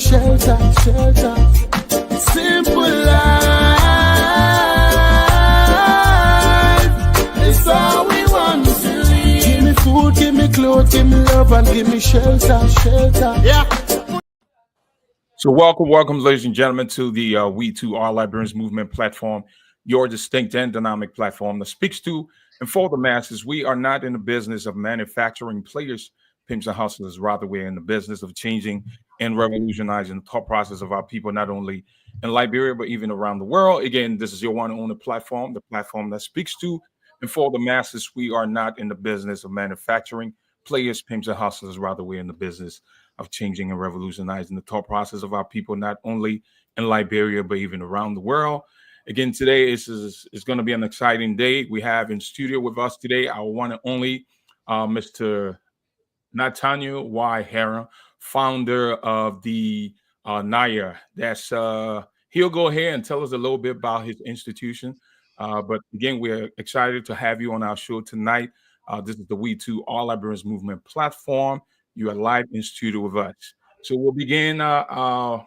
shelter, shelter. Simple life is all we want to live. Give me food, give me clothes, give me love, and give me shelter, shelter. Yeah. So welcome, ladies and gentlemen, to the We Too Are Librarians Movement platform, your distinct and dynamic platform that speaks to and for the masses. We are not in the business of manufacturing players, pimps, and hustlers. Rather, we're in the business of changing and revolutionizing the thought process of our people, not only in Liberia, but even around the world. Again, this is your one and only platform, the platform that speaks to and for the masses. We are not in the business of manufacturing players, pimps, and hustlers. Rather, we're in the business of changing and revolutionizing the thought process of our people, not only in Liberia, but even around the world. Again, today is going to be an exciting day. We have in studio with us today our one and only Mr. Nathaniel Y. Heron, founder of the NIA. That's he'll go ahead and tell us a little bit about his institution. But again, we're excited to have you on our show tonight. This is the We Too All Librarians Movement platform. You are live in studio with us. So we'll begin our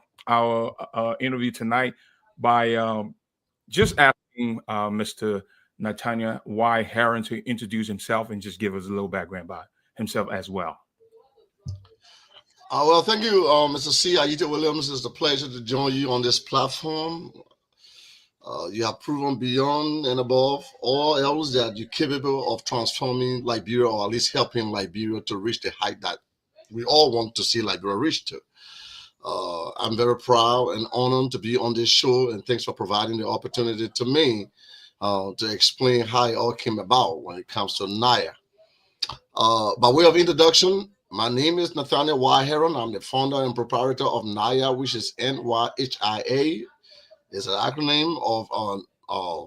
interview tonight by just asking Mr. Nathaniel Y. Heron to introduce himself and just give us a little background about himself as well. Well, thank you, Mr. C. Aita Williams. It's a pleasure to join you on this platform. You have proven beyond and above all else that you're capable of transforming Liberia, or at least helping Liberia to reach the height that we all want to see Liberia reach to. I'm very proud and honored to be on this show, and thanks for providing the opportunity to me to explain how it all came about when it comes to NIA. By way of introduction, my name is Nathaniel Y. Heron. I'm the founder and proprietor of NIA, which is NYHIA. It's an acronym of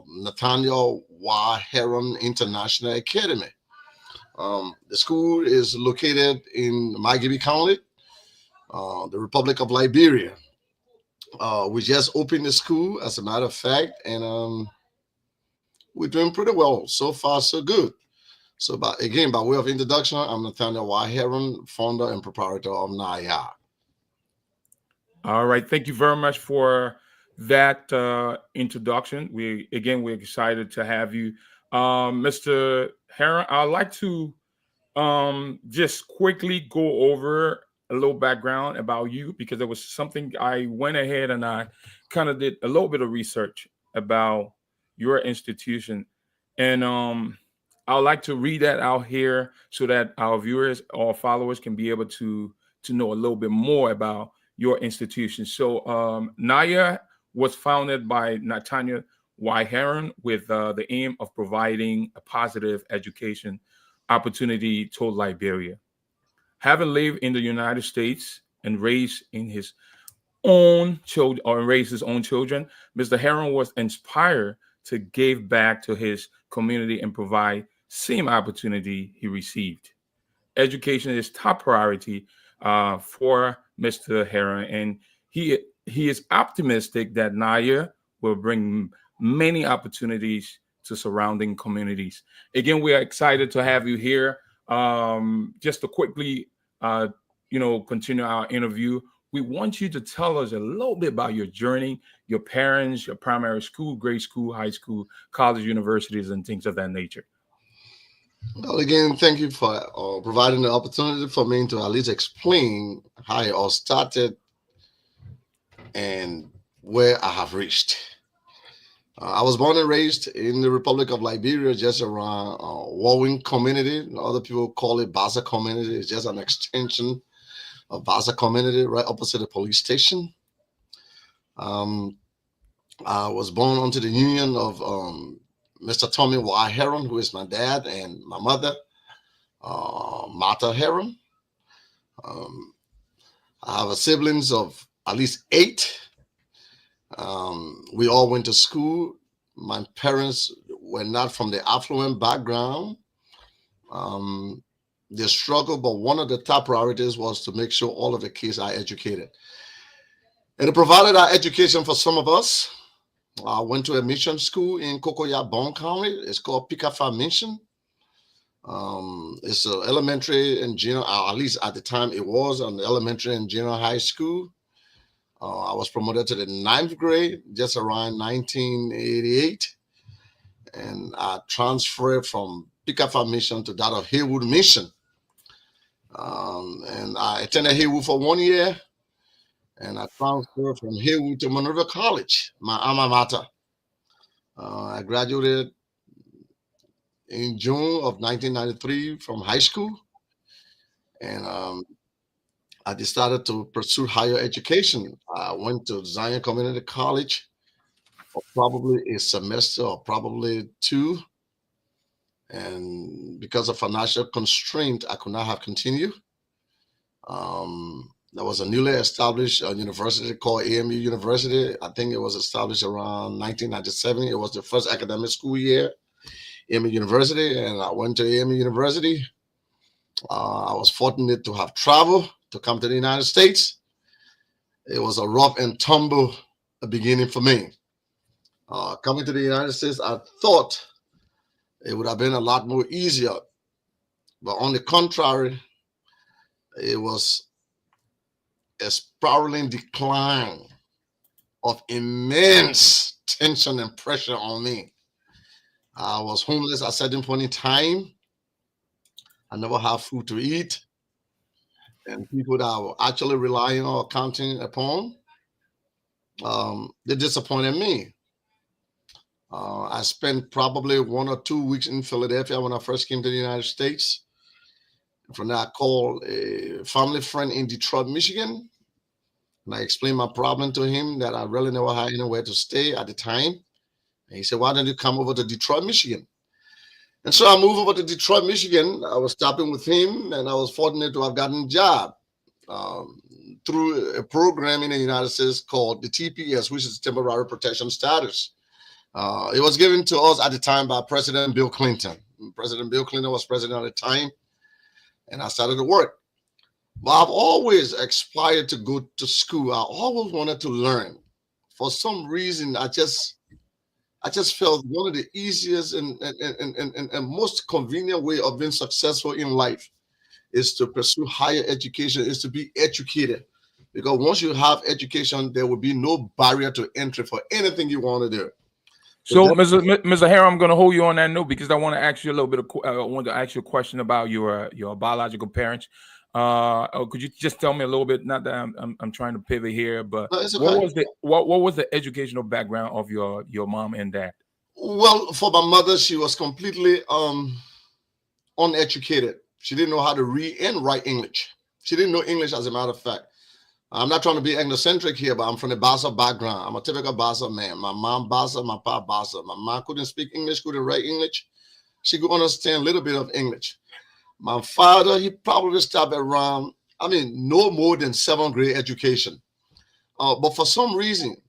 Nathaniel Y. Heron International Academy. The school is located in Maghibi County, the Republic of Liberia. We just opened the school, as a matter of fact, and we're doing pretty well. So far, so good. So, by way of introduction, I'm Nathaniel Y. Heron, founder and proprietor of NIA. All right. Thank you very much for that introduction. We're excited to have you. Mr. Heron, I'd like to just quickly go over a little background about you, because there was something I went ahead and I kind of did a little bit of research about your institution. And I'd like to read that out here so that our viewers or followers can be able to know a little bit more about your institution. So NIA was founded by Nathaniel Y. Heron with the aim of providing a positive education opportunity to Liberia. Having lived in the United States and raised his own children, Mr. Heron was inspired to give back to his community and provide same opportunity he received. Education is top priority for Mr. Heron, and he is optimistic that NIA will bring many opportunities to surrounding communities. Again, we are excited to have you here. Just to quickly, continue our interview, we want you to tell us a little bit about your journey, your parents, your primary school, grade school, high school, college, universities, and things of that nature. Well, again, thank you for providing the opportunity for me to at least explain how it all started and where I have reached. I was born and raised in the Republic of Liberia, just around Warwing community. Other people call it Baza community. It's just an extension of Baza community, right opposite the police station. I was born onto the union of Mr. Tommy Y. Heron, who is my dad, and my mother, Martha Heron. I have siblings of at least 8. We all went to school. My parents were not from the affluent background. They struggled, but one of the top priorities was to make sure all of the kids are educated. And it provided our education for some of us. I went to a mission school in Kokoya, Bon County. It's called Pikafa Mission. It's an elementary and junior, at least at the time it was an elementary and junior high school. I was promoted to the 9th grade just around 1988, and I transferred from Pickafa Mission to that of Haywood Mission. And I attended Haywood for 1 year, and I transferred from Haywood to Monrovia College, my alma mater. I graduated in June of 1993 from high school, and I decided to pursue higher education. I went to Zion Community College for probably a semester or probably two, and because of financial constraint, I could not have continued. There was a newly established university called AMU University. I think it was established around 1997. It was the first academic school year, AMU University, and I went to AMU University. I was fortunate to have traveled to come to the United States. It was a rough and tumble beginning for me. Coming to the United States, I thought it would have been a lot more easier, but on the contrary, it was a spiraling decline of immense tension and pressure on me. I was homeless at a certain point in time. I never had food to eat. And people that I were actually relying or counting upon, they disappointed me. I spent probably 1 or 2 weeks in Philadelphia when I first came to the United States. From there, I called a family friend in Detroit, Michigan, and I explained my problem to him that I really never had anywhere to stay at the time. And he said, "Why don't you come over to Detroit, Michigan?" And so I moved over to Detroit, Michigan. I was stopping with him, and I was fortunate to have gotten a job through a program in the United States called the TPS, which is Temporary Protection Status. It was given to us at the time by President Bill Clinton. President Bill Clinton was president at the time, and I started to work. But I've always aspired to go to school. I always wanted to learn. For some reason, I just felt one of the easiest and most convenient way of being successful in life is to pursue higher education, is to be educated. Because once you have education, there will be no barrier to entry for anything you want to do. So, Mr. Harrell, I'm going to hold you on that note because I want to ask you a little bit of. I want to ask you a question about your biological parents. Could you just tell me a little bit? Not that I'm trying to pivot here, but No, it's okay. what was the educational background of your mom and dad? Well, for my mother, she was completely uneducated. She didn't know how to read and write English. She didn't know English, as a matter of fact. I'm not trying to be ethnocentric here, but I'm from the Bassa background. I'm a typical Bassa man. My mom Bassa, my papa Bassa. My mom couldn't speak English, couldn't write English. She could understand a little bit of English. My father, he probably stopped around, no more than 7th grade education. But for some reason,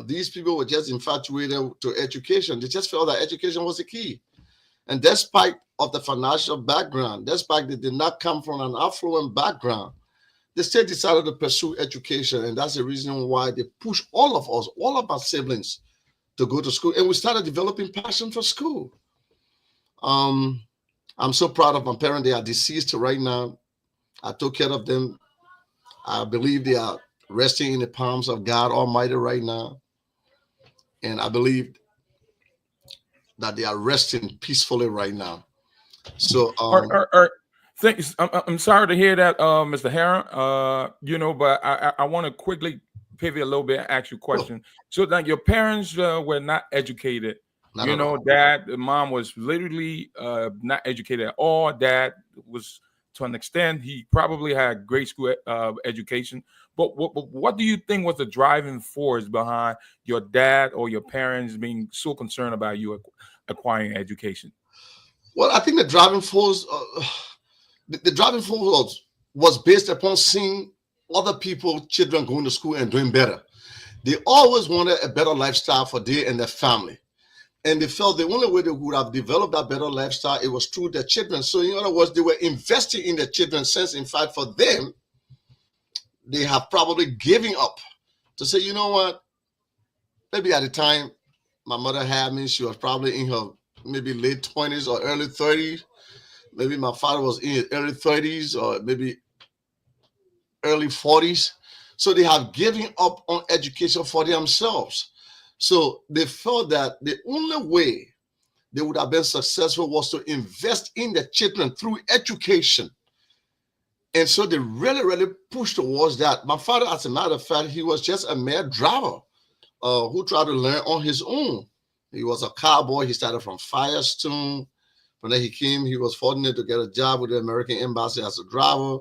these people were just infatuated to education. They just felt that education was the key. And despite of the financial background, despite they did not come from an affluent background, they still decided to pursue education. And that's the reason why they pushed all of us, all of our siblings, to go to school. And we started developing passion for school. I'm so proud of my parents. They are deceased right now. I took care of them. I believe they are resting in the palms of God Almighty right now. And I believe that they are resting peacefully right now. So, thanks. I'm sorry to hear that, Mr. Harrell. But I want to quickly pivot a little bit and ask you a question. So that your parents were not educated. Dad, mom was literally not educated at all. Dad was, to an extent, he probably had grade school education. But what do you think was the driving force behind your dad or your parents being so concerned about you acquiring education? Well, I think the driving force, was based upon seeing other people, children going to school and doing better. They always wanted a better lifestyle for they and their family. And they felt the only way they would have developed that better lifestyle, it was through their children. So in other words, they were investing in their children, since in fact for them, they have probably given up to say, you know what, maybe at the time my mother had me, she was probably in her maybe late 20s or early 30s. Maybe my father was in his early 30s or maybe early 40s. So they have given up on education for themselves. So they felt that the only way they would have been successful was to invest in the children through education. And so they really, really pushed towards that. My father, as a matter of fact, he was just a mere driver who tried to learn on his own. He was a cowboy. He started from Firestone. From there he came, he was fortunate to get a job with the American Embassy as a driver.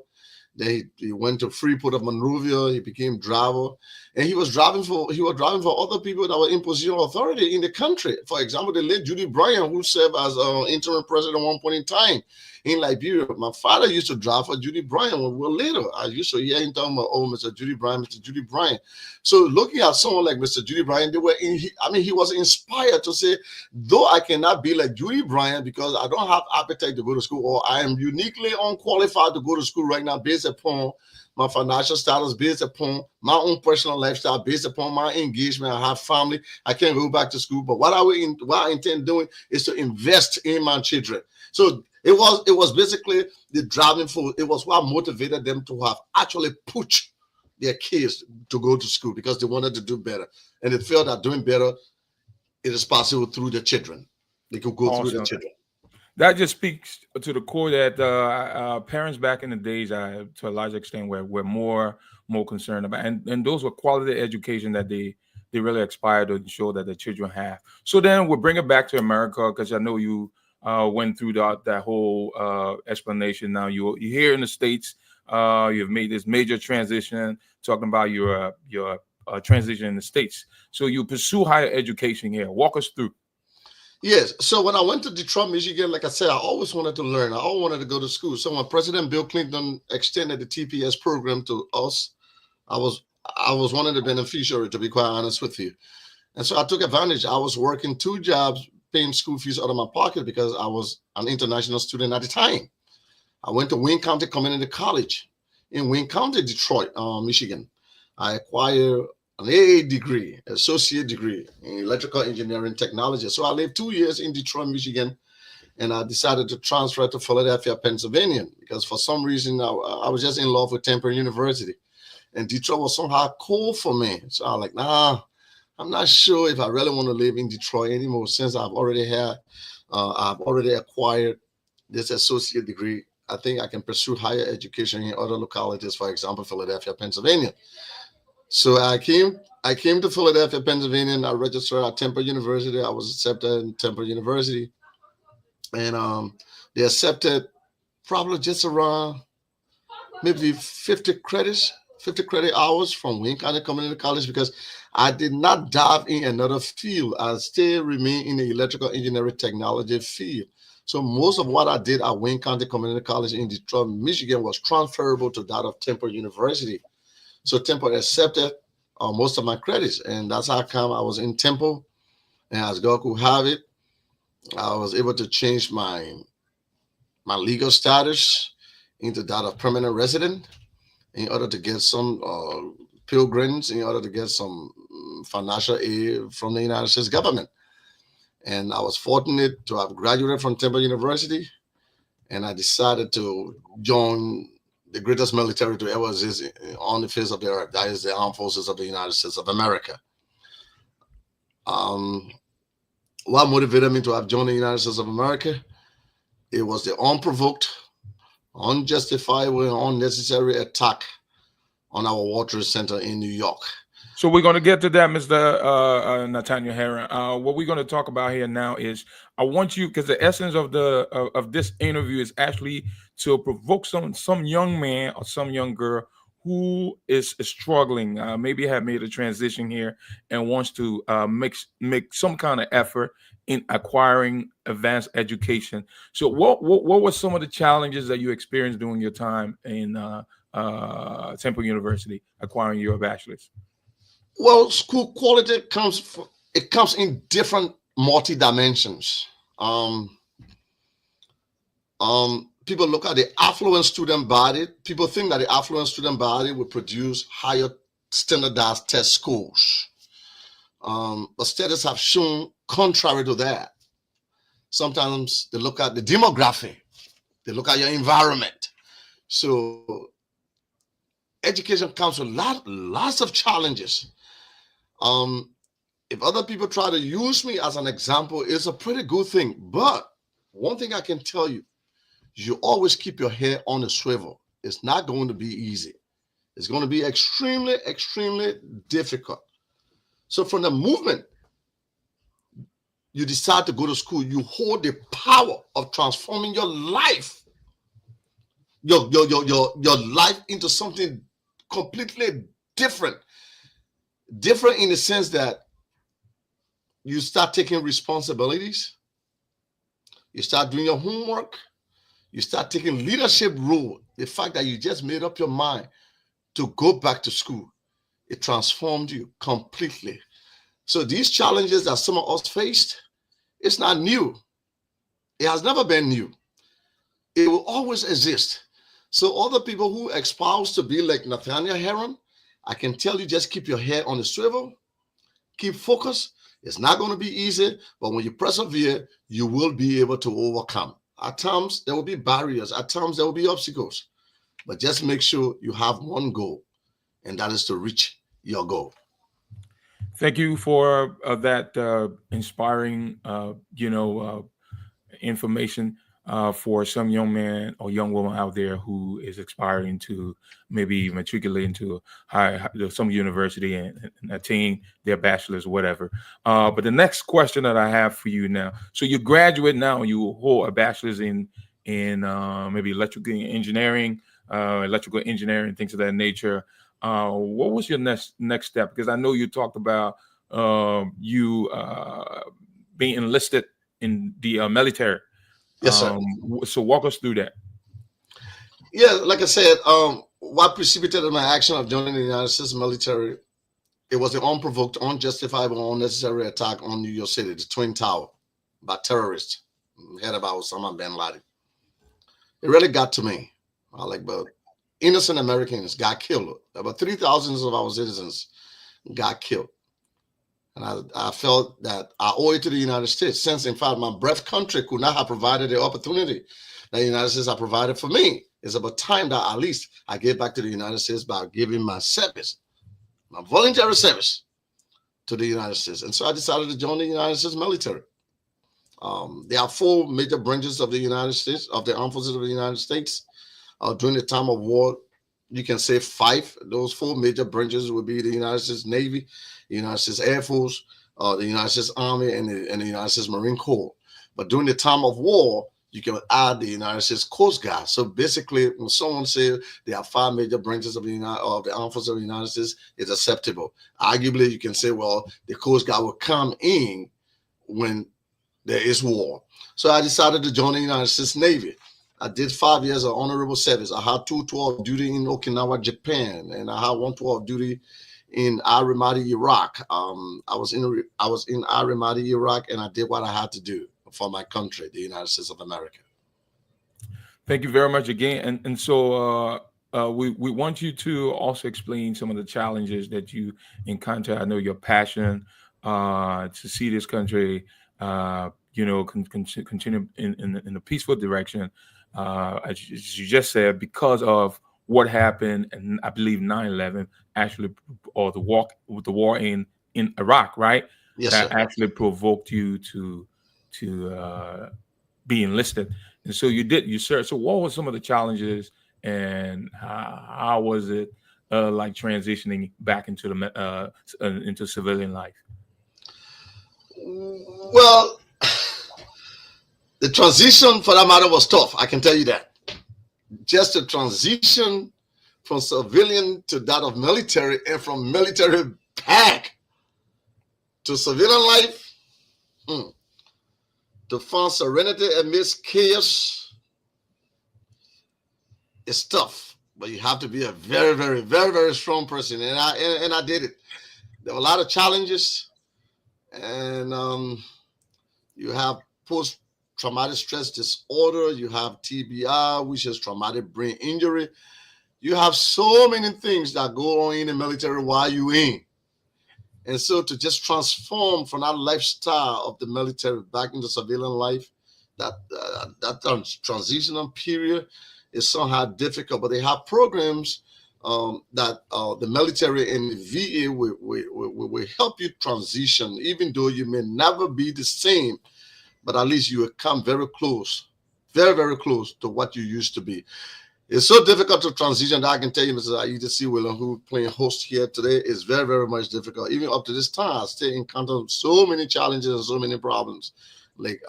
Then he went to Freeport of Monrovia. He became driver, and he was driving for other people that were in position of authority in the country. For example, the late Judy Bryant, who served as interim president at one point in time in Liberia. My father used to drive for Judy Bryant. Well, later I used to hear him talking about, oh, Mr. Judy Bryant. So looking at someone like Mr. Judy Bryant, he was inspired to say, though I cannot be like Judy Bryant because I don't have appetite to go to school, or I am uniquely unqualified to go to school right now based upon my financial status, based upon my own personal lifestyle, based upon my engagement. I have family. I can't go back to school. But what I intend doing is to invest in my children. So it was basically the driving force. It was what motivated them to have actually pushed their kids to go to school because they wanted to do better. And they felt that doing better, it is possible through the children. They could go through the children. That just speaks to the core that parents back in the days, to a large extent, were more concerned about, and those were quality education that they really aspire to ensure that the children have. So then we'll bring it back to America, because I know you went through that whole explanation. Now you're here in the States. You've made this major transition, talking about your transition in the States. So you pursue higher education here. Walk us through. Yes. So when I went to Detroit, Michigan, like I said, I always wanted to learn. I always wanted to go to school. So when President Bill Clinton extended the TPS program to us, I was one of the beneficiaries, to be quite honest with you. And so I took advantage. I was working 2 jobs, paying school fees out of my pocket because I was an international student at the time. I went to Wayne County Community College in Wayne County, Detroit, Michigan. I acquired an AA degree, associate degree in electrical engineering technology. So I lived 2 years in Detroit, Michigan, and I decided to transfer to Philadelphia, Pennsylvania, because for some reason I was just in love with Temple University, and Detroit was somehow cool for me. So I was like, nah, I'm not sure if I really want to live in Detroit anymore, since I've already acquired this associate degree. I think I can pursue higher education in other localities, for example, Philadelphia, Pennsylvania. So I came to Philadelphia, Pennsylvania, and I registered at Temple University. I was accepted in Temple University, and they accepted probably just around maybe 50 credit hours from Wayne County Community College, because I did not dive in another field. I still remain in the electrical engineering technology field. So most of what I did at Wayne County Community College in Detroit, Michigan, was transferable to that of Temple University. So Temple accepted most of my credits, and that's how come I was in Temple. And as God could have it, I was able to change my legal status into that of permanent resident in order to get some pilgrims, in order to get some financial aid from the United States government. And I was fortunate to have graduated from Temple University, and I decided to join the greatest military to ever exist on the face of the earth. That is the Armed Forces of the United States of America. What motivated me to have joined the United States of America? It was the unprovoked, unjustifiable, unnecessary attack on our World Trade Center in New York. So we're going to get to that, Mr. Nathaniel Herron. What we're going to talk about here now is, I want you, because the essence of this interview is actually to provoke some young man or some young girl who is struggling, maybe have made a transition here and wants to make some kind of effort in acquiring advanced education. So what were some of the challenges that you experienced during your time in Temple University acquiring your bachelor's? Well, school quality comes in different multi-dimensions. People look at the affluent student body. People think that the affluent student body will produce higher standardized test scores. But studies have shown contrary to that. Sometimes they look at the demographic. They look at your environment. So education comes with lots of challenges. If other people try to use me as an example, it's a pretty good thing. But one thing I can tell you, you always keep your head on a swivel. It's not going to be easy. It's going to be extremely, extremely difficult. So from the moment you decide to go to school, you hold the power of transforming your life, your life into something completely different. Different in the sense that you start taking responsibilities, you start doing your homework, you start taking leadership role. The fact that you just made up your mind to go back to school, it transformed you completely. So these challenges that some of us faced, it's not new. It has never been new. It will always exist. So other people who espouse to be like Nathaniel Heron, I can tell you, just keep your head on the swivel, keep focused. It's not going to be easy, but when you persevere, you will be able to overcome. At times, there will be barriers. At times, there will be obstacles. But just make sure you have one goal, and that is to reach your goal. Thank you for that inspiring, information for some young man or young woman out there who is aspiring to maybe matriculate into some university and attain their bachelor's, whatever. But the next question that I have for you now, so you graduate now and you hold a bachelor's in maybe electrical engineering, things of that nature. What was your next step? Because I know you talked about you being enlisted in the military. Yes, sir. So walk us through that. Yeah, like I said, what precipitated my action of joining the United States military, it was an unprovoked, unjustifiable, unnecessary attack on New York City, the Twin Tower, by terrorists headed by Osama bin Laden. It really got to me. But innocent Americans got killed. About 3,000 of our citizens got killed. And I felt that I owe it to the United States, since, in fact, my birth country could not have provided the opportunity that the United States have provided for me. It's about time that at least I give back to the United States by giving my service, my voluntary service to the United States. And so I decided to join the United States military. There are 4 major branches of the United States, of the armed forces of the United States. During the time of war, you can say 5. Those 4 major branches would be the United States Navy, the United States Air Force, the United States Army, and the United States Marine Corps. But during the time of war, you can add the United States Coast Guard. So basically, when someone says there are 5 major branches of the armed forces of the United States, it's acceptable. Arguably, you can say, well, the Coast Guard will come in when there is war. So I decided to join the United States Navy. I did 5 years of honorable service. I had 2 tours of duty in Okinawa, Japan, and I had 1 tour of duty in Al-Ramadi, Iraq. I was in Al-Ramadi, Iraq, and I did what I had to do for my country, the United States of America. Thank you very much again. And so we want you to also explain some of the challenges that you encounter. I know your passion to see this country, continue in a peaceful direction. As you just said, because of what happened, and I believe 9/11 actually, or the war in Iraq, right? Yes, that sir. actually provoked you to be enlisted, and so you served. So what were some of the challenges, and how was it like transitioning back into into civilian life? Well, the transition, for that matter, was tough. I can tell you that. Just the transition from civilian to that of military, and from military back to civilian life, to find serenity amidst chaos, it's tough. But you have to be a very, very, very, very strong person, and I did it. There were a lot of challenges, and you have post-traumatic stress disorder, you have TBI, which is traumatic brain injury. You have so many things that go on in the military while you're in. And so to just transform from that lifestyle of the military back into civilian life, that transitional period is somehow difficult. But they have programs that the military and the VA will help you transition, even though you may never be the same, but at least you will come very close, very, very close to what you used to be. It's so difficult to transition that I can tell you, Mr. Aida C. William, who playing host here today, is very, very much difficult. Even up to this time, I still encounter so many challenges and so many problems, like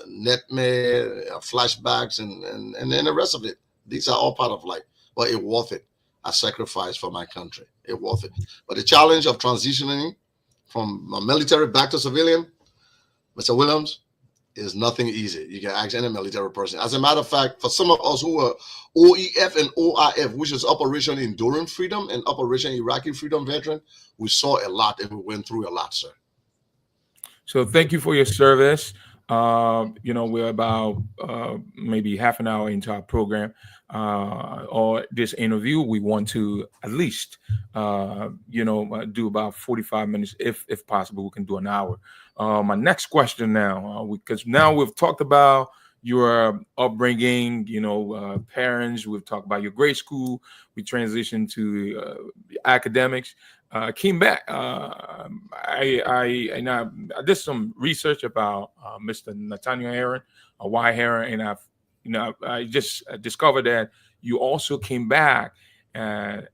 nightmare, flashbacks, and then the rest of it. These are all part of life, but it's worth it. I sacrifice for my country. It's worth it. But the challenge of transitioning from military back to civilian, Mr. Williams, is nothing easy. You can ask any military person. As a matter of fact, for some of us who are OEF and OIF, which is Operation Enduring Freedom and Operation Iraqi Freedom Veteran, we saw a lot and we went through a lot, sir. So thank you for your service. We're about maybe half an hour into our program or this interview. We want to at least, do about 45 minutes. If possible, we can do an hour. My next question now, because now we've talked about your upbringing, parents, we've talked about your grade school, we transitioned to academics. Came back. I did some research about Mr. Nathaniel Herron, Y. Herron, and I just discovered that you also came back and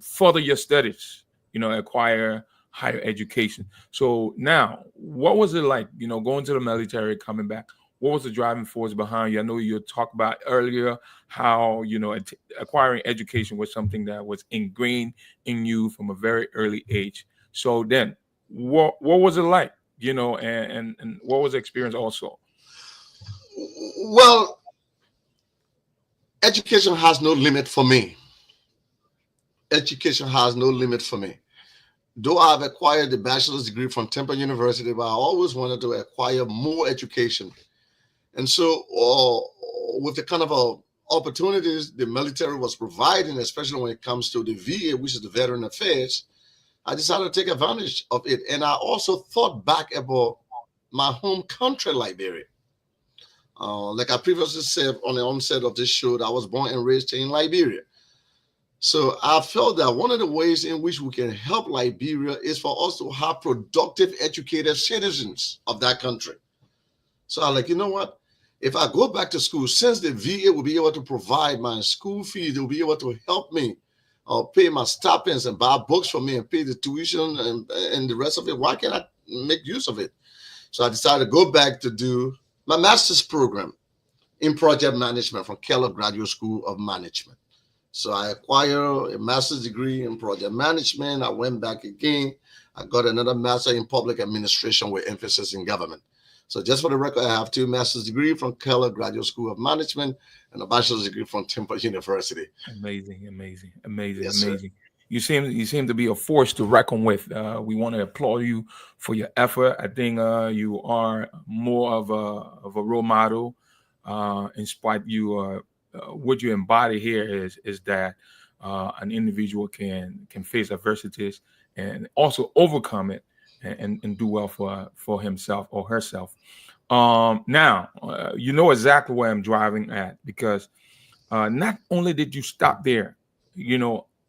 further your studies. Acquire higher education. So now, what was it like? Going to the military, coming back. What was the driving force behind you? I know you talked about earlier how, acquiring education was something that was ingrained in you from a very early age. So then what was it like, and what was the experience also? Well, education has no limit for me. Education has no limit for me. Though I've acquired a bachelor's degree from Temple University, but I always wanted to acquire more education. And so with the kind of opportunities the military was providing, especially when it comes to the VA, which is the Veteran Affairs, I decided to take advantage of it. And I also thought back about my home country, Liberia. Like I previously said on the onset of this show, that I was born and raised in Liberia. So I felt that one of the ways in which we can help Liberia is for us to have productive, educated citizens of that country. So I'm like, you know what? If I go back to school, since the VA will be able to provide my school fees, they'll be able to help me pay my stipends and buy books for me and pay the tuition and the rest of it. Why can't I make use of it? So I decided to go back to do my master's program in project management from Keller Graduate School of Management. So I acquired a master's degree in project management. I went back again. I got another master in public administration with emphasis in government. So just for the record, I have 2 master's degrees from Keller Graduate School of Management and a bachelor's degree from Temple University. Amazing. Yes, Sir. Sir. You seem to be a force to reckon with. We want to applaud you for your effort. I think you are more of a role model. In spite you what you embody here is that an individual can face adversities and also overcome it and do well for himself or herself. Now, you know exactly where I'm driving at, because not only did you stop there,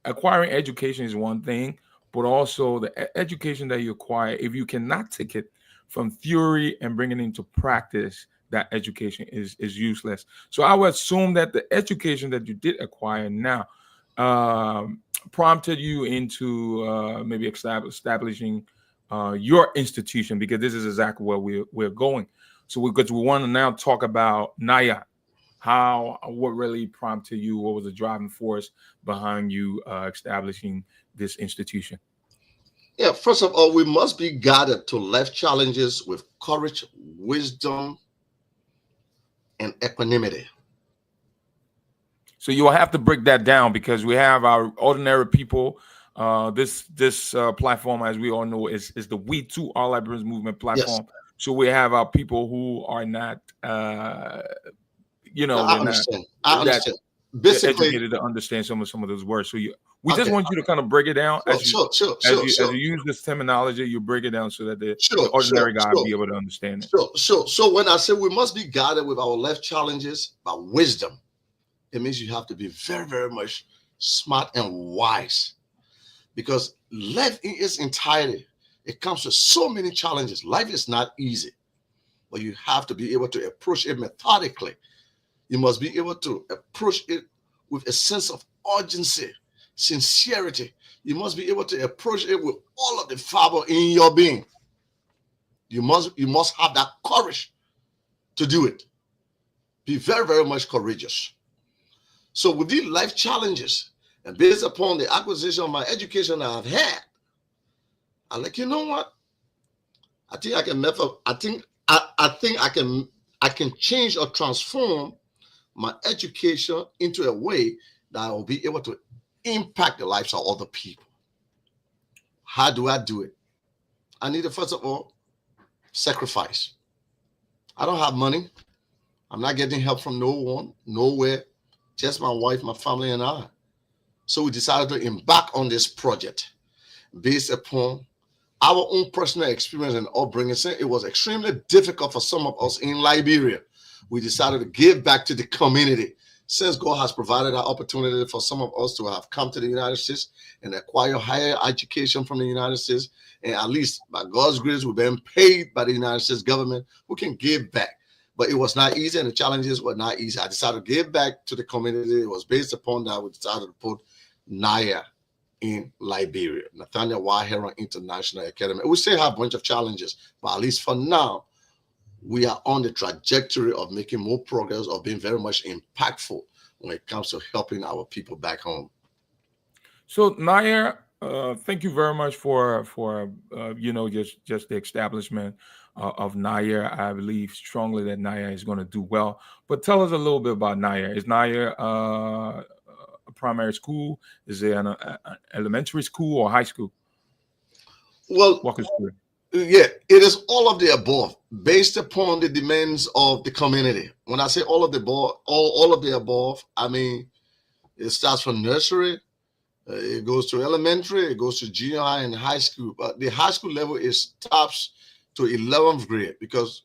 acquiring education is one thing, but also the education that you acquire, if you cannot take it from theory and bring it into practice, that education is useless. So I would assume that the education that you did acquire now prompted you into maybe establishing your institution, because this is exactly where we're going. So because we want to now talk about NIAT, what really prompted you, what was the driving force behind you establishing this institution? Yeah, first of all, we must be guided to life challenges with courage, wisdom, and equanimity. So you will have to break that down, because we have our ordinary people. This platform, as we all know, is the We Too All Liberians Movement platform. Yes. So we have our people who are not, I understand. Basically, educated to understand some of those words. So we just want you to kind of break it down as you use this terminology. You break it down so that the ordinary guy will be able to understand it. So when I say we must be guided with our life challenges by wisdom, it means you have to be very, very much smart and wise, because life in its entirety, it comes with so many challenges. Life is not easy, but you have to be able to approach it methodically. You must be able to approach it with a sense of urgency, sincerity. You must be able to approach it with all of the fiber in your being. You must have that courage to do it. Be very, very much courageous. So with these life challenges, and based upon the acquisition of my education I've had, I'm like, you know what? I think I can I can change or transform my education into a way that I will be able to impact the lives of other people. How do I do it? I need to, first of all, sacrifice. I don't have money. I'm not getting help from no one, nowhere, just my wife, my family, and I. So we decided to embark on this project based upon our own personal experience and upbringing. It was extremely difficult for some of us in Liberia. We decided to give back to the community. Since God has provided an opportunity for some of us to have come to the United States and acquire higher education from the United States, and at least by God's grace, we've been paid by the United States government, we can give back. But it was not easy, and the challenges were not easy. I decided to give back to the community. It was based upon that we decided to put NIA in Liberia, Nathaniel Y. Heron International Academy. We still have a bunch of challenges, but at least for now, we are on the trajectory of making more progress, of being very much impactful when it comes to helping our people back home. So Nair, thank you very much for just the establishment of Nair. I believe strongly that Nair is going to do well. But tell us a little bit about Nair. Is Nair a primary school? Is it an elementary school or high school? Well, walk us through. Yeah, it is all of the above, based upon the demands of the community. When I say all of the above, I mean it starts from nursery, it goes to elementary, it goes to junior high and high school. But the high school level stops to 11th grade, because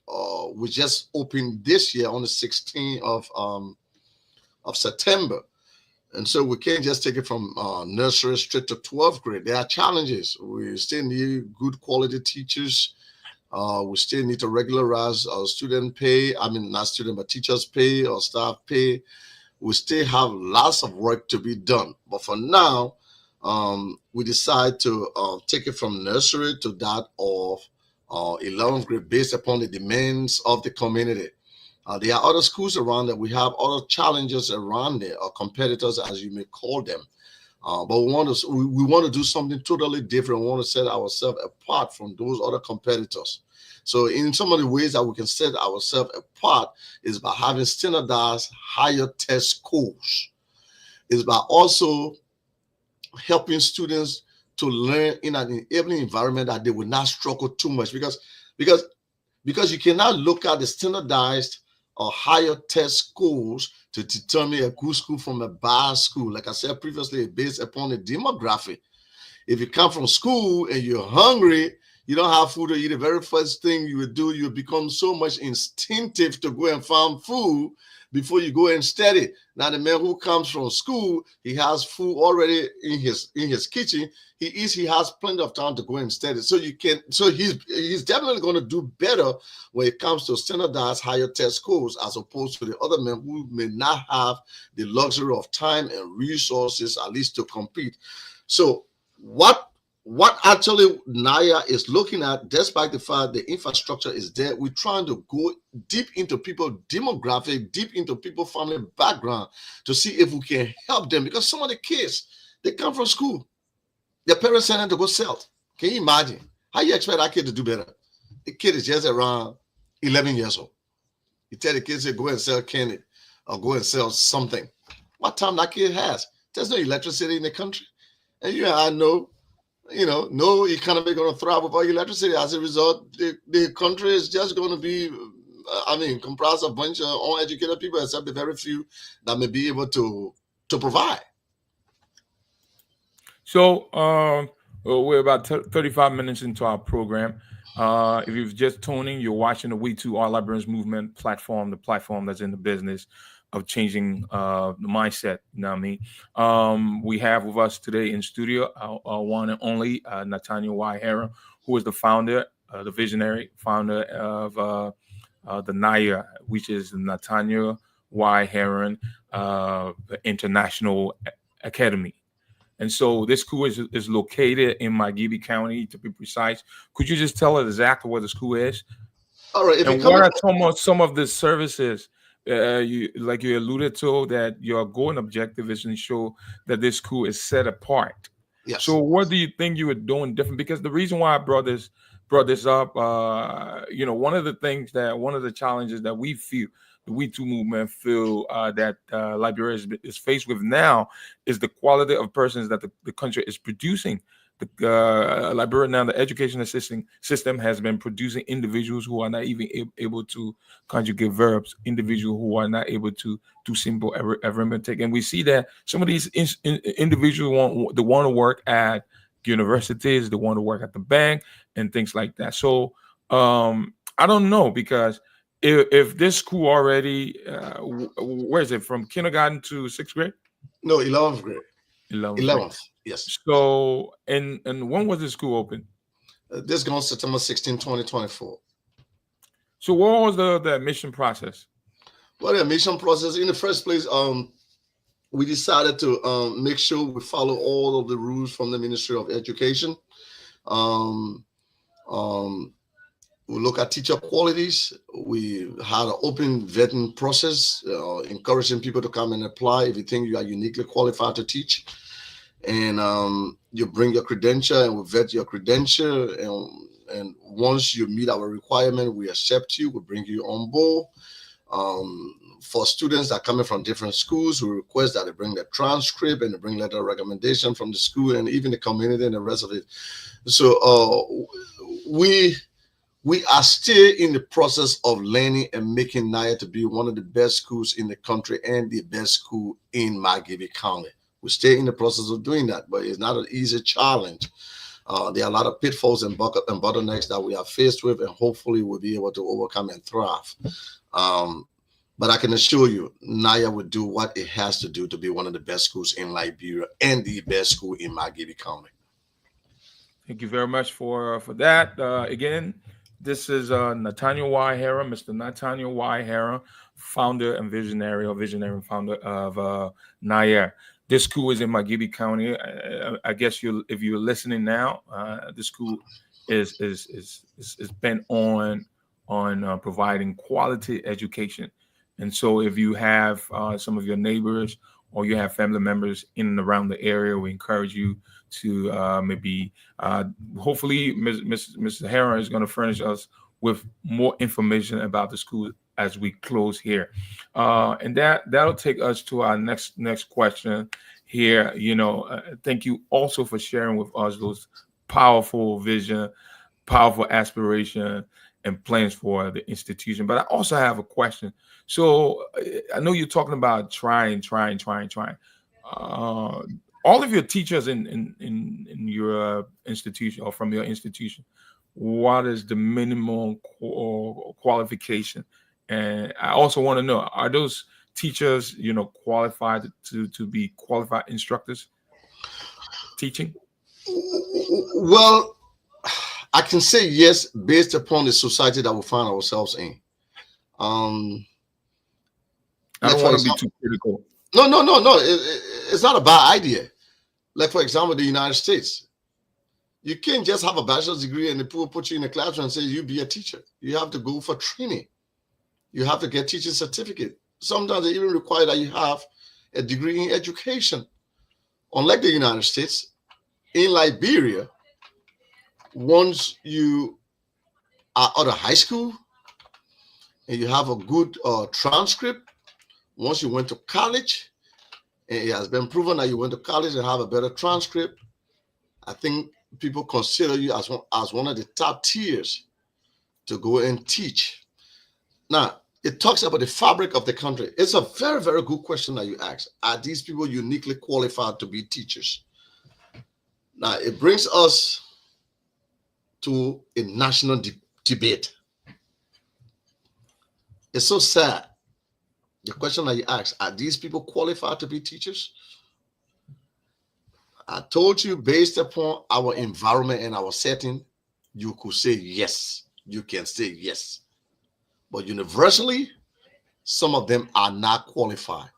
we just opened this year on the 16th of September. And so we can't just take it from nursery straight to 12th grade. There are challenges. We still need good quality teachers. We still need to regularize our student pay. I mean, not student, but teachers pay or staff pay. We still have lots of work to be done. But for now, we decide to take it from nursery to that of 11th grade based upon the demands of the community. There are other schools around that we have other challenges around there, or competitors, as you may call them. But we want to do something totally different. We want to set ourselves apart from those other competitors. So in some of the ways that we can set ourselves apart is by having standardized higher test scores. Is by also helping students to learn in an enabling environment that they will not struggle too much, because you cannot look at the standardized or higher test schools to determine a good school from a bad school. Like I said previously, based upon the demography. If you come from school and you're hungry, you don't have food to eat, the very first thing you would do, you become so much instinctive to go and find food before you go and study. Now, the man who comes from school, he has food already in his kitchen. He eats, he has plenty of time to go and study. So he's definitely going to do better when it comes to standardized higher test scores, as opposed to the other men who may not have the luxury of time and resources, at least to compete. So what actually NIA is looking at, despite the fact the infrastructure is there, we're trying to go deep into people's demographic, deep into people's family background to see if we can help them. Because some of the kids, they come from school, their parents send them to go sell. Can you imagine? How you expect that kid to do better? The kid is just around 11 years old. You tell the kids to go and sell candy or go and sell something. What time that kid has? There's no electricity in the country. And I know, no economy going to thrive without electricity. As a result, the country is just going to be, comprised of a bunch of uneducated people, except the very few that may be able to provide. So we're about 35 minutes into our program. If you're just tuning, you're watching the We Too All Liberians Movement platform, the platform that's in the business changing the mindset. You know what I mean? We have with us today in studio our one and only Nathaniel Y. Heron, who is the founder, the visionary founder of the NIA, which is Nathaniel Y. Heron International Academy. And so this school is located in Mayagüez County, to be precise. Could you just tell us exactly where the school is? All right. And what are some of the services you alluded to, that your goal and objective is to ensure that this school is set apart? Yes. So what do you think you were doing different? Because the reason why I brought this up, one of the challenges that we feel, the We Too movement feel that Liberia is faced with now, is the quality of persons that the country is producing. Liberia now, the education system has been producing individuals who are not even able to conjugate verbs, individuals who are not able to do simple arithmetic. And we see that some of these individuals want to work at universities, they want to work at the bank and things like that. So I don't know, because if this school already, where is it, from kindergarten to 6th grade? No, 11th grade. 11th. Yes. So, and when was the school open? This goes September 16, 2024. So what was the admission process? Well, the admission process, in the first place, we decided to make sure we follow all of the rules from the Ministry of Education. We look at teacher qualities. We had an open vetting process, encouraging people to come and apply if you think you are uniquely qualified to teach. And you bring your credential, and we vet your credential. And once you meet our requirement, we accept you. We bring you on board. For students that are coming from different schools, we request that they bring their transcript and they bring letter of recommendation from the school and even the community and the rest of it. So we are still in the process of learning and making NIA to be one of the best schools in the country and the best school in Mayagüez County. We stay in the process of doing that, but it's not an easy challenge. There are a lot of pitfalls and bottlenecks that we are faced with, and hopefully we'll be able to overcome and thrive. But I can assure you, NIA will do what it has to do to be one of the best schools in Liberia and the best school in Mayagüez County. Thank you very much for that. Again, this is Nathaniel Y. Heron, Mr. Nathaniel Y. Heron, founder and visionary and founder of NIA. This school is in Mayagüez County. I guess if you're listening now, the school is bent on providing quality education. And so if you have some of your neighbors or you have family members in and around the area, we encourage you to hopefully Mr. Heron is going to furnish us with more information about the school as we close here. And that'll take us to our next question here. Thank you also for sharing with us those powerful vision, powerful aspiration, and plans for the institution. But I also have a question. So I know you're talking about trying. All of your teachers in your institution or from your institution, what is the minimum qualification? And I also want to know, are those teachers, qualified to be qualified instructors teaching? Well, I can say yes, based upon the society that we find ourselves in. I don't want to be too critical. No. It's not a bad idea. Like, for example, the United States. You can't just have a bachelor's degree and they put you in a classroom and say you be a teacher. You have to go for training. You have to get teaching certificate. Sometimes they even require that you have a degree in education. Unlike the United States, in Liberia, once you are out of high school and you have a good transcript, once you went to college, and it has been proven that you went to college and have a better transcript, I think people consider you as one of the top tiers to go and teach. Now, it talks about the fabric of the country. It's a very, very good question that you ask. Are these people uniquely qualified to be teachers? Now, it brings us to a national debate. It's so sad The question that you asked, are these people qualified to be teachers? I told you, based upon our environment and our setting, you could say yes. You can say yes. But universally, some of them are not qualified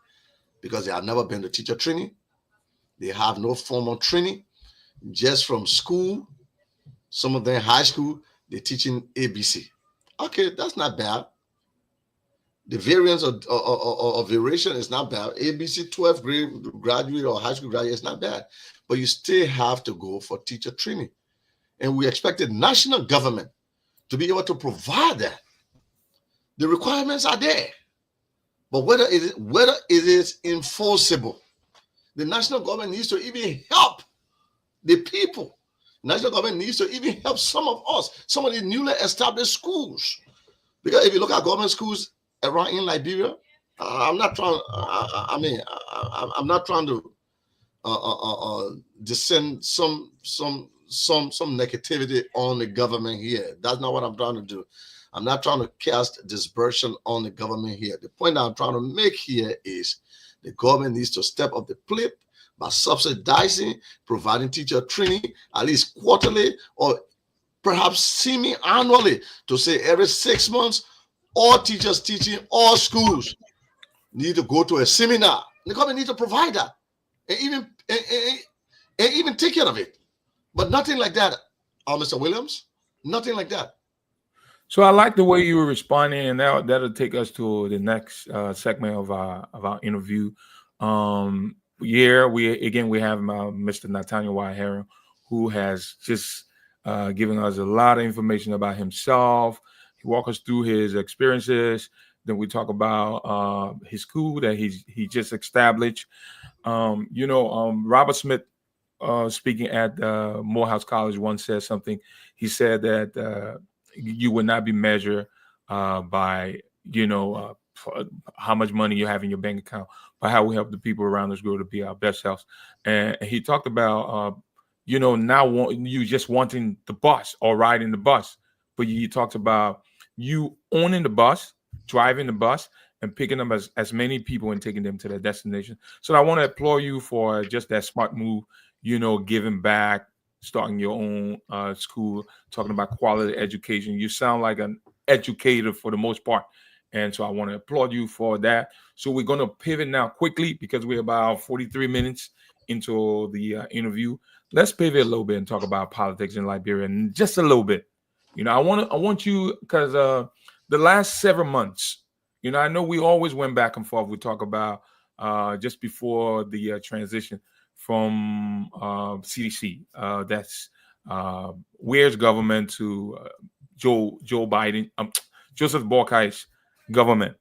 because they have never been to teacher training. They have no formal training, just from school. Some of them high school, they're teaching ABC. Okay, that's not bad. The variance of variation is not bad. ABC 12th grade graduate or high school graduate is not bad. But you still have to go for teacher training. And we expected national government to be able to provide that. The requirements are there. But whether it is enforceable, the national government needs to even help the people. National government needs to even help some of us, some of the newly established schools. Because if you look at government schools around in Liberia, I'm not trying. I'm not trying to descend some negativity on the government here. That's not what I'm trying to do. I'm not trying to cast dispersion on the government here. The point that I'm trying to make here is the government needs to step up the plate by subsidizing, providing teacher training at least quarterly or perhaps semi-annually, to say every 6 months, all teachers teaching all schools need to go to a seminar. The government needs to provide that and even take care of it. But nothing like that, Mr. Williams. Nothing like that. So I like the way you were responding, and that'll take us to the next segment of our interview. We have Mr. Nathaniel Y. Heron, who has just given us a lot of information about himself. He walked us through his experiences. Then we talk about his school that he just established. Robert Smith, speaking at Morehouse College, once said something. He said that you would not be measured by how much money you have in your bank account, but how we help the people around us grow to be our best selves. And he talked about you just wanting the bus or riding the bus, but you talked about you owning the bus, driving the bus, and picking up as many people and taking them to their destination. So I want to applaud you for just that smart move, giving back, starting your own school, talking about quality education. You sound like an educator for the most part. And so I want to applaud you for that. So we're going to pivot now quickly because we're about 43 minutes into the interview. Let's pivot a little bit and talk about politics in Liberia, and just a little bit. I want you, because the last several months, I know we always went back and forth. We talk about just before the transition from CDC, that's Weir's government, to Joe Biden, Joseph Boakai's government.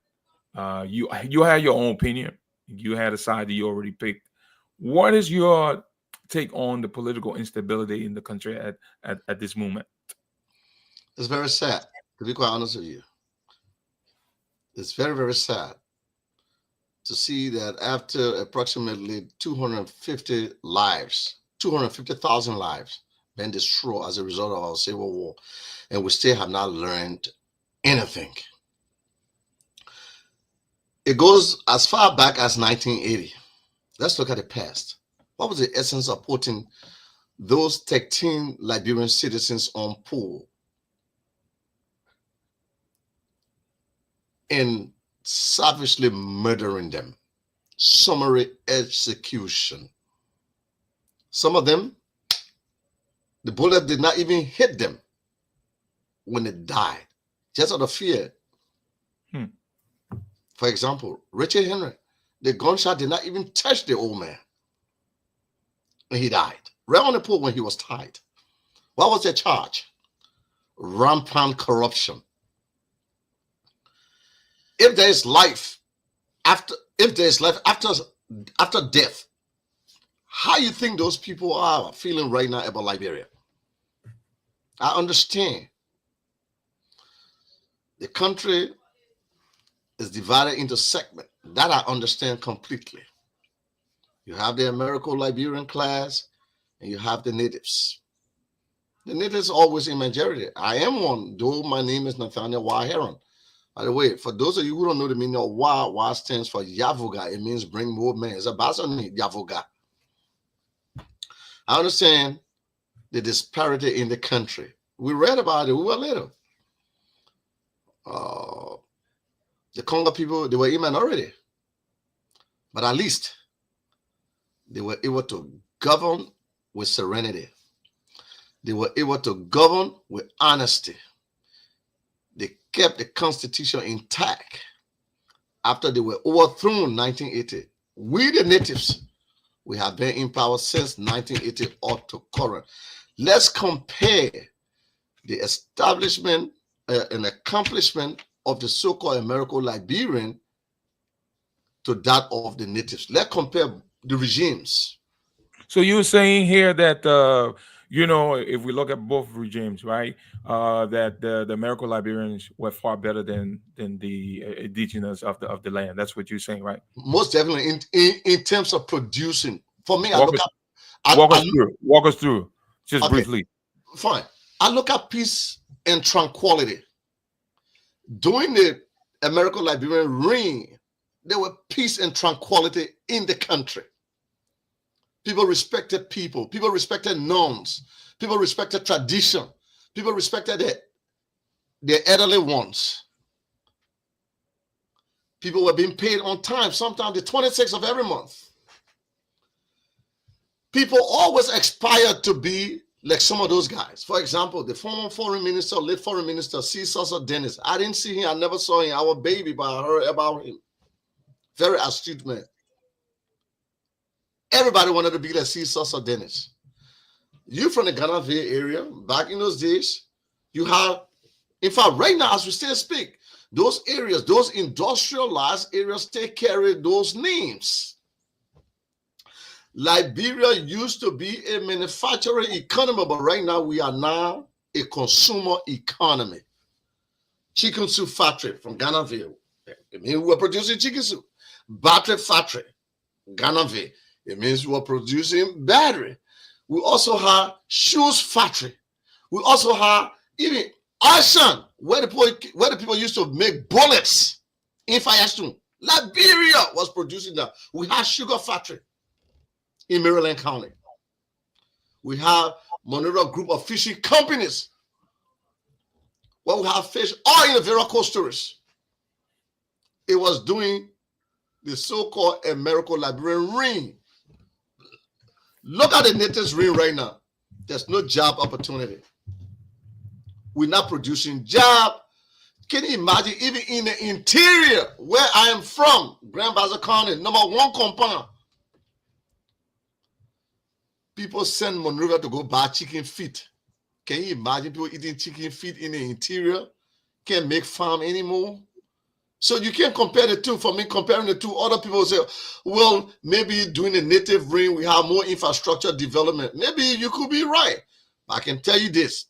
You had your own opinion. You had a side that you already picked. What is your take on the political instability in the country at this moment? It's very sad, to be quite honest with you. It's very, very sad to see that after approximately 250,000 lives been destroyed as a result of our civil war, and we still have not learned anything. It goes as far back as 1980. Let's look at the past. What was the essence of putting those 13 Liberian citizens on pool and savagely murdering them? Summary execution. Some of them, the bullet did not even hit them when they died, just out of fear. For example, Richard Henry, the gunshot did not even touch the old man, and he died right on the pool when he was tied. What was their charge? Rampant corruption. If there is life after death, how you think those people are feeling right now about Liberia? I understand the country is divided into segments. That I understand completely. You have the Americo-Liberian class, and you have the natives. The natives are always in majority. I am one, though my name is Nathaniel Y. Heron. By the way, for those of you who don't know the meaning of WA stands for Yavoga. It means bring more men. It's a Basani Yavoga. I understand the disparity in the country. We read about it. We were little. The Congo people, they were in minority. But at least they were able to govern with serenity. They were able to govern with honesty. They kept the Constitution intact after they were overthrown in 1980. We, the natives, we have been in power since 1980 up to current. Let's compare the establishment and accomplishment of the so-called Americo-Liberian to that of the natives. Let's compare the regimes. So you're saying here that you know, if we look at both regimes, right, that the Americo-Liberians were far better than the indigenous of the land. That's what you're saying, right? Most definitely in terms of producing. For me, Walk us through, just okay, briefly. Fine. I look at peace and tranquility. During the Americo-Liberian reign, there were peace and tranquility in the country. People respected people. People respected norms. People respected tradition. People respected their elderly ones. People were being paid on time, sometimes the 26th of every month. People always aspired to be like some of those guys. For example, the former foreign minister, late foreign minister, C. Sosa Dennis. I didn't see him. I never saw him. I was a baby, but I heard about him. Very astute man. Everybody wanted to be like C. Sosa Dennis. You from the Ghana Bay area, back in those days, you have, in fact, right now, as we still speak, those areas, those industrialized areas take care of those names. Liberia used to be a manufacturing economy, but right now we are now a consumer economy. Chicken soup factory from Ghanaville. It means we're producing chicken soup. Battery factory, Ghanaville. It means we're producing battery. We also have shoes factory. We also have even Ashan, where the people used to make bullets in Firestone. Liberia was producing that. We have sugar factory in Maryland County. We have Monero group of fishing companies where we have fish all in the Vera Coasters. It was doing the so-called Americo-Liberian ring. Look at the natives ring right now. There's no job opportunity. We're not producing job. Can you imagine even in the interior where I am from, Grand Bassa County, #1 compound, people send Monrovia to go buy chicken feet. Can you imagine people eating chicken feet in the interior? Can't make farm anymore. So you can't compare the two. For me, comparing the two, other people say, well, maybe doing the native ring, we have more infrastructure development. Maybe you could be right. But I can tell you this,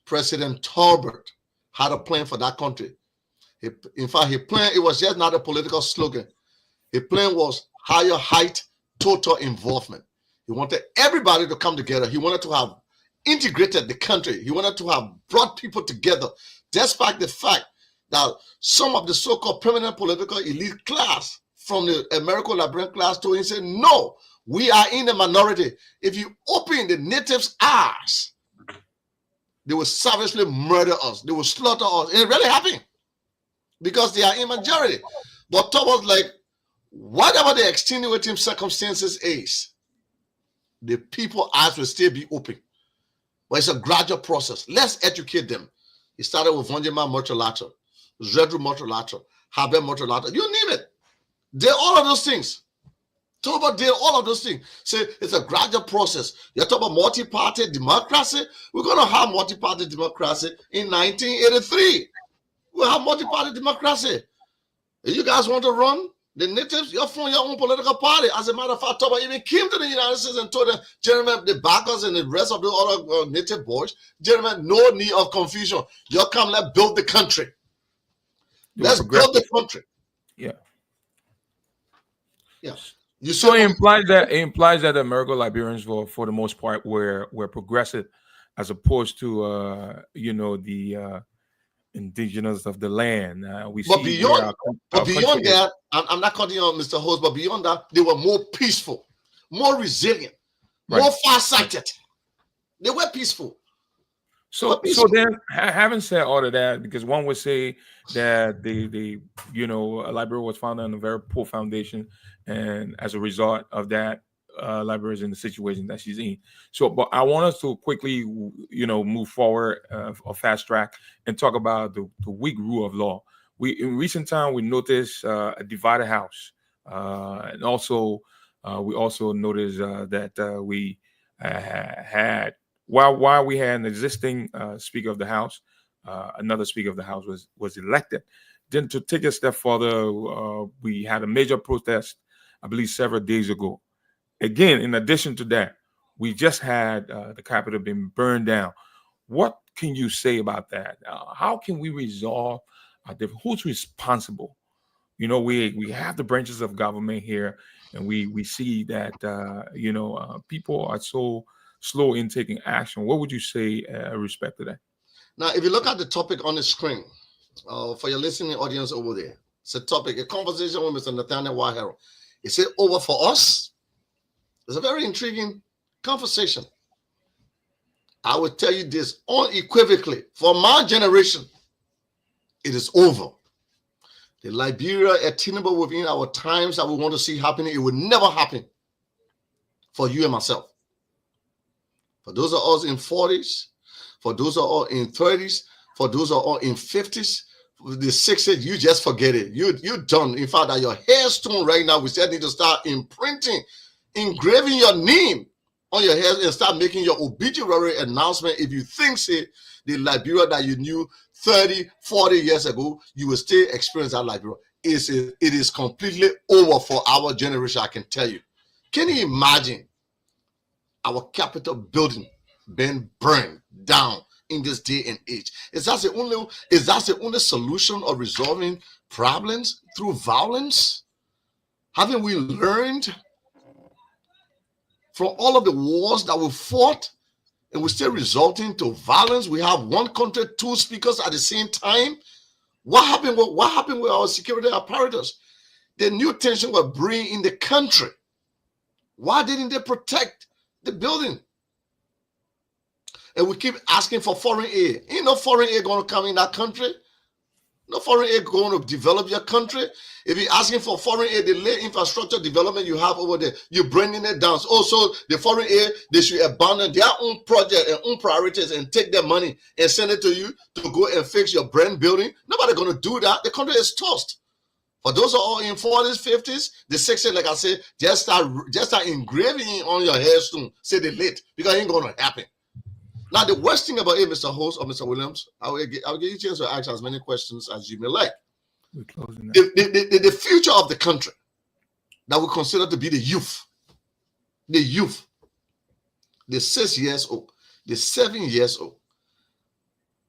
President Talbot had a plan for that country. In fact, his plan, it was just not a political slogan. His plan was higher height, total involvement. He wanted everybody to come together. He wanted to have integrated the country. He wanted to have brought people together, despite the fact that some of the so-called permanent political elite class from the Americo-Liberian class told him, said, no, we are in the minority. If you open the natives' eyes, they will savagely murder us. They will slaughter us. It really happened because they are in majority. But Talbot was like, whatever the extenuating circumstances is, the people's eyes will still be open. But it's a gradual process. Let's educate them. It started with Vonjema Motolata, Zedru Motolata, Habe Motolata, you name it. Did all of those things. Talbot did all of those things. Say it's a gradual process. You're talking about multi-party democracy. We're going to have multi-party democracy in 1983. We'll have multi-party democracy. If you guys want to run the natives, you're from your own political party. As a matter of fact, Talbot even came to the United States and told them, gentlemen, the backers and the rest of the other native boys, gentlemen, no need of confusion. You come, let's build the country. Let's build the country. Yeah. Yeah. So it implies that the Americo-Liberians for the most part were progressive, as opposed to the indigenous of the land. We But see where beyond that, I'm not cutting you on, Mr. Host, but beyond that, they were more peaceful, more resilient, more far-sighted. They were peaceful. So then, having said all of that, because one would say that the Liberia was founded on a very poor foundation, and as a result of that, Liberia is in the situation that she's in. So, but I want us to quickly, move forward, or fast track, and talk about the weak rule of law. In recent time, we noticed a divided house, and also we also noticed that we had. While we had an existing Speaker of the House, another Speaker of the House was elected. Then to take a step further, we had a major protest, I believe, several days ago. Again, in addition to that, we just had the Capitol being burned down. What can you say about that? How can we resolve who's responsible? We have the branches of government here, and we see that people are so slow in taking action. What would you say with respect to that? Now, if you look at the topic on the screen, for your listening audience over there, it's a topic, a conversation with Mr. Nathaniel Wahero. Is it over for us? It's a very intriguing conversation. I will tell you this unequivocally. For my generation, it is over. The Liberia attainable within our times that we want to see happening, it will never happen for you and myself. For those of us in 40s, for those of us in 30s, for those of us in 50s, the 60s, you just forget it. You're done. In fact, at your hairstone right now, we still need to start engraving your name on your hair and start making your obituary announcement. If you think, say, the Liberia that you knew 30, 40 years ago, you will still experience that Liberia. It is completely over for our generation, I can tell you. Can you imagine our Capitol building being burned down in this day and age? Is that the only solution of resolving problems through violence? Haven't we learned from all of the wars that we fought and we're still resulting to violence? We have one country, two speakers at the same time. What happened with our security apparatus? The new tension we're bringing in the country. Why didn't they protect the building? And we keep asking for foreign aid. Ain't no foreign aid going to come in that country. No foreign aid going to develop your country. If you're asking for foreign aid, the late infrastructure development you have over there, you're bringing it down. Also, the foreign aid, they should abandon their own project and own priorities and take their money and send it to you to go and fix your brand building. Nobody's going to do that. The country is toast. For those who are in 40s, 50s, the 60s, like I said, just start engraving on your hairstone. Say the late, because it ain't going to happen. Now, the worst thing about it, Mr. Host or Mr. Williams, I'll give you a chance to ask as many questions as you may like. We're closing now. The future of the country that we consider to be the youth, the 6 years old, the 7 years old.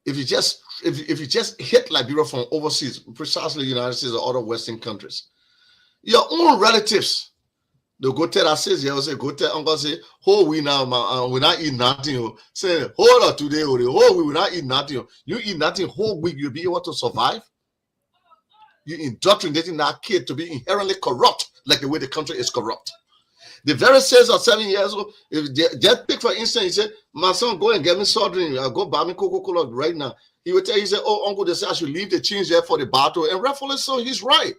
If you just hit Liberia from overseas, precisely the United States or other Western countries, your own relatives, they'll go tell us, go tell uncle, say, oh, we now, we not eat nothing. Say, hold on today, we will not eat nothing. You eat nothing whole week, you'll be able to survive. You're indoctrinating that kid to be inherently corrupt, like the way the country is corrupt. The very 6 or 7 years old, if just pick for instance, he said, my son, go and get me soda, I'll go buy me Coca-Cola right now. He would tell you, he said, oh, uncle, they say I should leave the change there for the bottle. And rightfully so, he's right.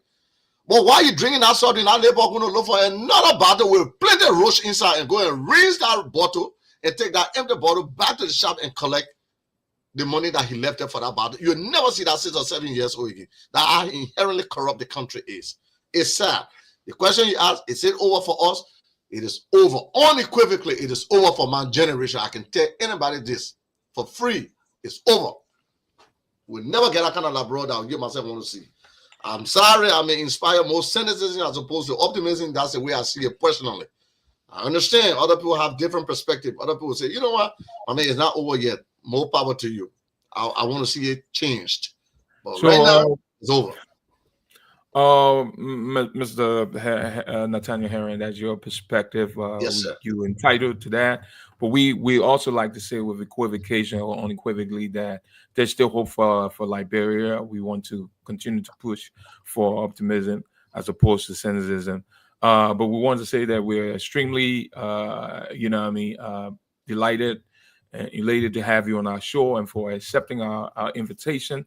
But while you're drinking that soda, that neighbor going to look for another bottle with plenty of roach inside and go and rinse that bottle and take that empty bottle back to the shop and collect the money that he left there for that bottle. You'll never see that 6 or 7 years old again. That's how inherently corrupt the country is. It's sad. The question you ask, is it over for us? It is over. Unequivocally, it is over for my generation. I can tell anybody this for free. It's over. We'll never get that kind of Labrador that I'll give myself want to see. I'm sorry, I may inspire more cynicism as opposed to optimism. That's the way I see it personally. I understand other people have different perspective. Other people say, you know what? I mean, it's not over yet. More power to you. I want to see it changed. But so, right now, it's over. Mr. Nathaniel Herring, that's your perspective. Yes, sir. You entitled to that, but we also like to say with equivocation or unequivocally that there's still hope for Liberia. We want to continue to push for optimism as opposed to cynicism. But we want to say that we're extremely, delighted and elated to have you on our show and for accepting our invitation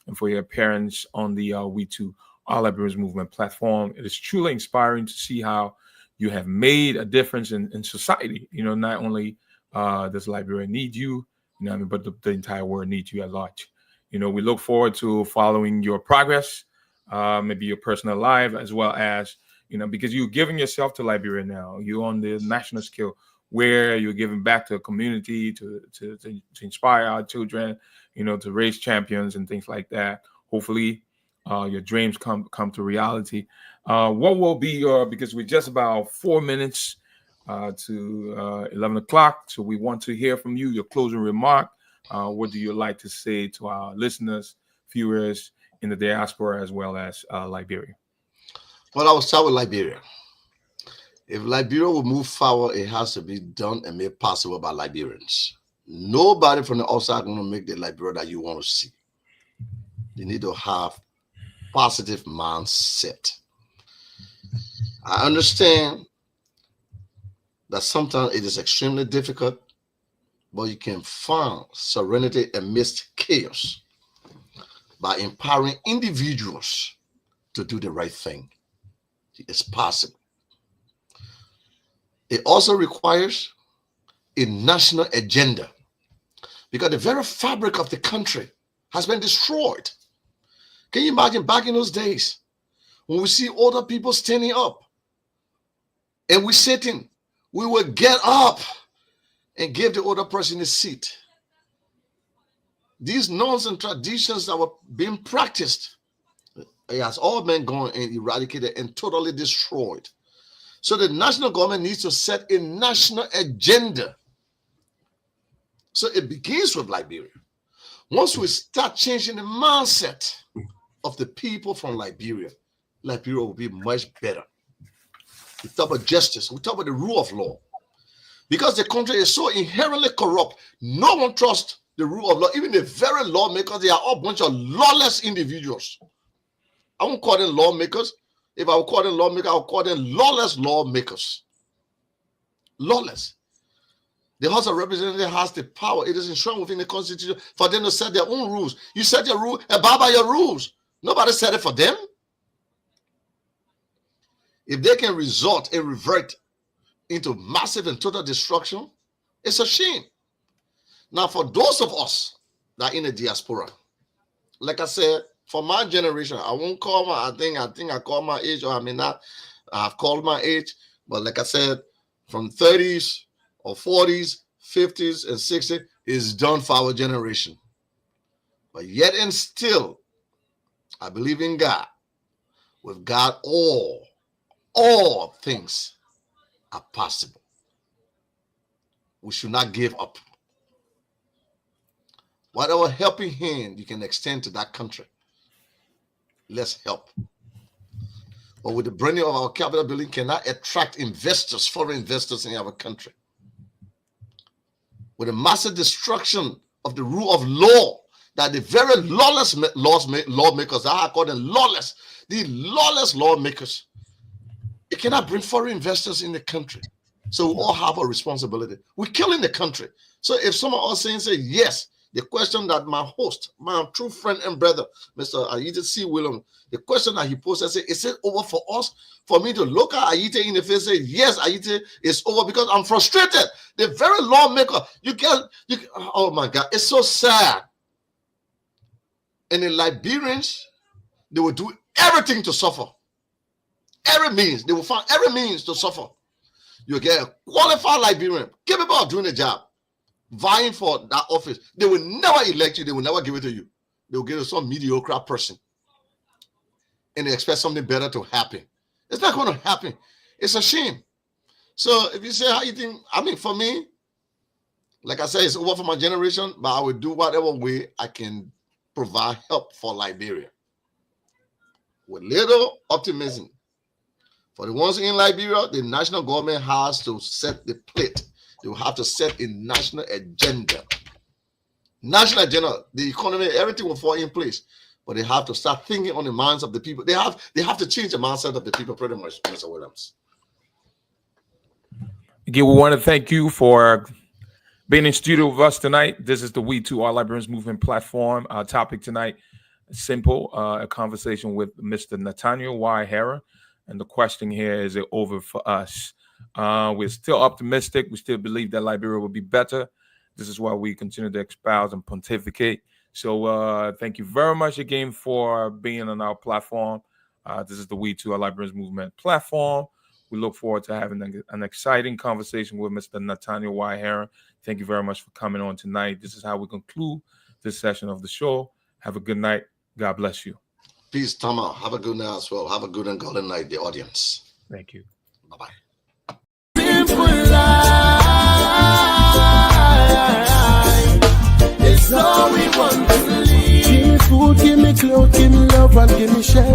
and for your appearance on the We Too All Liberians Movement platform. It is truly inspiring to see how you have made a difference in society. Not only does Liberia need you, but the entire world needs you at large. We look forward to following your progress, maybe your personal life, as well as, because you're giving yourself to Liberia now. You're on the national scale where you're giving back to the community to inspire our children, to raise champions and things like that. Hopefully, your dreams come to reality. What will be because we're just about 4 minutes to 11 o'clock, so we want to hear from you, your closing remark. What do you like to say to our listeners, viewers in the diaspora as well as Liberia? Well, I will start with Liberia. If Liberia will move forward, it has to be done and made possible by Liberians. Nobody from the outside is going to make the Liberia that you want to see. You need to have positive mindset. I understand that sometimes it is extremely difficult, but you can find serenity amidst chaos by empowering individuals to do the right thing. It's possible. It also requires a national agenda because the very fabric of the country has been destroyed. Can you imagine back in those days when we see older people standing up and we're sitting, we would get up and give the older person a seat. These norms and traditions that were being practiced, it has all been gone and eradicated and totally destroyed. So the national government needs to set a national agenda. So it begins with Liberia. Once we start changing the mindset of the people from Liberia, Liberia will be much better. We talk about justice. We talk about the rule of law. Because the country is so inherently corrupt, no one trusts the rule of law. Even the very lawmakers, they are all a bunch of lawless individuals. I won't call them lawmakers. If I would call them lawmakers, I would call them lawless lawmakers. Lawless. The House of Representatives has the power. It is enshrined within the Constitution for them to set their own rules. You set your rule, abide by your rules. Nobody set it for them. If they can resort and revert into massive and total destruction, it's a shame. Now, for those of us that are in the diaspora, like I said, for my generation, I won't call my, I think I call my age, or I may not, I've called my age, but like I said, from 30s or 40s, 50s, and 60s is done for our generation. But yet and still, I believe in God. With God, all things are possible. We should not give up. Whatever helping hand you can extend to that country, let's help. But with the branding of our capital building cannot attract investors, foreign investors in our country. With the massive destruction of the rule of law, that the very lawless lawmakers, I call them lawless, the lawless lawmakers, it cannot bring foreign investors in the country. So we all have a responsibility. We're killing the country. So if some of us saying, yes, the question that my host, my true friend and brother, Mr. Ayite C. Williams, the question that he posed, I said, is it over for us? For me to look at Ayite in the face and say, yes, Ayite, it's over because I'm frustrated. The very lawmaker, oh my God, it's so sad. And the Liberians, they will do everything to suffer. Every means, they will find every means to suffer. You get a qualified Liberian, capable of doing the job, vying for that office. They will never elect you. They will never give it to you. They will give it to some mediocre person. And they expect something better to happen. It's not going to happen. It's a shame. So if you say how you think, I mean, for me, like I said, it's over for my generation, but I will do whatever way I can provide help for Liberia. with little optimism. For the ones in Liberia, the national government has to set the plate. They will have to set a national agenda. National agenda, the economy, everything will fall in place. But they have to start thinking on the minds of the people. They have to change the mindset of the people pretty much, Mr. Williams. Again, we want to thank you for being in studio with us tonight. This is the We Too Are Liberians Movement platform. Our topic tonight is simple, a conversation with Mr. Nathaniel Y. Herron. And the question here, is it over for us? We're still optimistic. We still believe that Liberia will be better. This is why we continue to espouse and pontificate. So thank you very much again for being on our platform. This is the We Too Are Liberians Movement platform. We look forward to having an exciting conversation with Mr. Nathaniel Y. Herron. Thank you very much for coming on tonight. This is how we conclude this session of the show. Have a good night. God bless you. Peace, Tama. Have a good night as well. Have a good and golden night, the audience. Thank you. Bye-bye. Simple life. It's all we want to live. Give me food, give me clothes, give me love, and give me shelter.